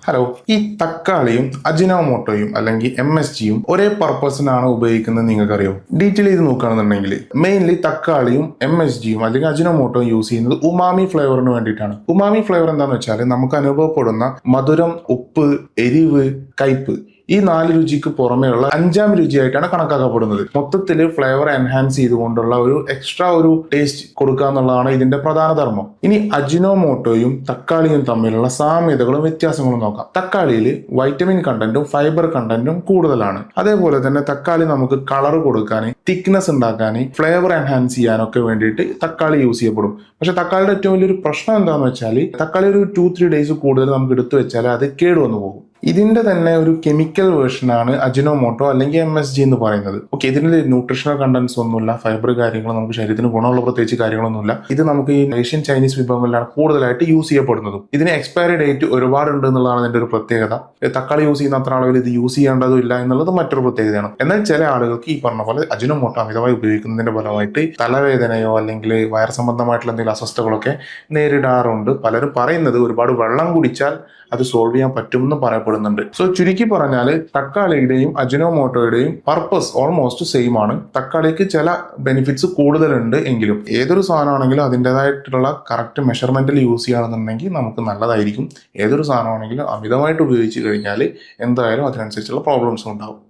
Hello, ഈ തക്കാളിയും അജിനോമോട്ടോയും അല്ലെങ്കിൽ MSGയും ഒരേ പർപ്പസിനാണ് ഉപയോഗിക്കുന്നത് നിങ്ങൾക്കറിയോ? ഡീറ്റെയിൽ ചെയ്ത് നോക്കുകയാണെന്നുണ്ടെങ്കിൽ മെയിൻലി തക്കാളിയും MSGയും അല്ലെങ്കിൽ അജിനോമോട്ടോയും യൂസ് ചെയ്യുന്നത് ഉമാമി ഫ്ലേവറിന് വേണ്ടിയിട്ടാണ്. ഉമാമി ഫ്ലേവർ എന്താണെന്ന് വെച്ചാൽ നമുക്ക് അനുഭവപ്പെടുന്ന മധുരം, ഉപ്പ്, എരിവ്, കയ്പ് ഈ 4 രുചിക്ക് പുറമെയുള്ള 5ാം രുചിയായിട്ടാണ് കണക്കാക്കപ്പെടുന്നത്. മൊത്തത്തിൽ ഫ്ലേവർ എൻഹാൻസ് ചെയ്തുകൊണ്ടുള്ള ഒരു എക്സ്ട്രാ ഒരു ടേസ്റ്റ് കൊടുക്കുക എന്നുള്ളതാണ് ഇതിന്റെ പ്രധാന ധർമ്മം. ഇനി അജിനോമോട്ടോയും തക്കാളിയും തമ്മിലുള്ള സാമ്യതകളും വ്യത്യാസങ്ങളും നോക്കാം. തക്കാളിയിൽ വൈറ്റമിൻ കണ്ടന്റും ഫൈബർ കണ്ടന്റും കൂടുതലാണ്. അതേപോലെ തന്നെ തക്കാളി നമുക്ക് കളർ കൊടുക്കാൻ, തിക്നെസ് ഉണ്ടാക്കാൻ, ഫ്ലേവർ എൻഹാൻസ് ചെയ്യാനൊക്കെ വേണ്ടിയിട്ട് തക്കാളി യൂസ് ചെയ്യപ്പെടും. പക്ഷെ തക്കാളിയുടെ ഏറ്റവും വലിയൊരു പ്രശ്നം എന്താണെന്ന് വെച്ചാൽ തക്കാളി ഒരു 2-3 ഡേയ്സ് കൂടുതൽ നമുക്ക് എടുത്തു വെച്ചാൽ അത് കേടുവന്നു പോകും. ഇതിന്റെ തന്നെ ഒരു കെമിക്കൽ വേർഷനാണ് അജിനോമോട്ടോ അല്ലെങ്കിൽ MSG എന്ന് പറയുന്നത്. ഓക്കെ, ഇതിന് ന്യൂട്രീഷണൽ കണ്ടന്റ്സ് ഒന്നുമില്ല, ഫൈബർ കാര്യങ്ങൾ നമുക്ക് ശരീരത്തിന് ഗുണമുള്ള പ്രത്യേകിച്ച് കാര്യങ്ങളൊന്നുമില്ല. ഇത് നമുക്ക് ഈ ഏഷ്യൻ ചൈനീസ് വിഭവങ്ങളിലാണ് കൂടുതലായിട്ട് യൂസ് ചെയ്യപ്പെടുന്നതും. ഇതിന് എക്സ്പയറി ഡേറ്റ് ഒരുപാടുണ്ട് എന്നുള്ളതാണ് ഇതിന്റെ ഒരു പ്രത്യേകത. തക്കാളി യൂസ് ചെയ്യുന്ന അത്ര ആളുകൾ ഇത് യൂസ് ചെയ്യേണ്ടതും ഇല്ല എന്നുള്ളത് മറ്റൊരു പ്രത്യേകതയാണ്. എന്നാൽ ചില ആളുകൾക്ക് ഈ പറഞ്ഞ പോലെ അജിനോമോട്ടോ അമിതമായി ഉപയോഗിക്കുന്നതിന്റെ ഫലമായിട്ട് തലവേദനയോ അല്ലെങ്കിൽ വയർ സംബന്ധമായിട്ടുള്ള എന്തെങ്കിലും അസ്വസ്ഥകളൊക്കെ നേരിടാറുണ്ട്. പലരും പറയുന്നത് ഒരുപാട് വെള്ളം കുടിച്ചാൽ അത് സോൾവ് ചെയ്യാൻ പറ്റുമെന്ന് പറയപ്പെടുന്നുണ്ട്. സോ ചുരുക്കി പറഞ്ഞാൽ തക്കാളിയുടെയും അജിനോമോട്ടോയുടെയും പർപ്പസ് ഓൾമോസ്റ്റ് സെയിം ആണ്. തക്കാളിക്ക് ചില ബെനിഫിറ്റ്സ് കൂടുതലുണ്ട് എങ്കിലും ഏതൊരു സാധനമാണെങ്കിലും അതിൻ്റെതായിട്ടുള്ള കറക്റ്റ് മെഷർമെന്റിൽ യൂസ് ചെയ്യുകയാണെന്നുണ്ടെങ്കിൽ നമുക്ക് നല്ലതായിരിക്കും. ഏതൊരു സാധനമാണെങ്കിലും അമിതമായിട്ട് ഉപയോഗിച്ച് കഴിഞ്ഞാൽ എന്തായാലും അതിനനുസരിച്ചുള്ള പ്രോബ്ലംസ് ഉണ്ടാവും.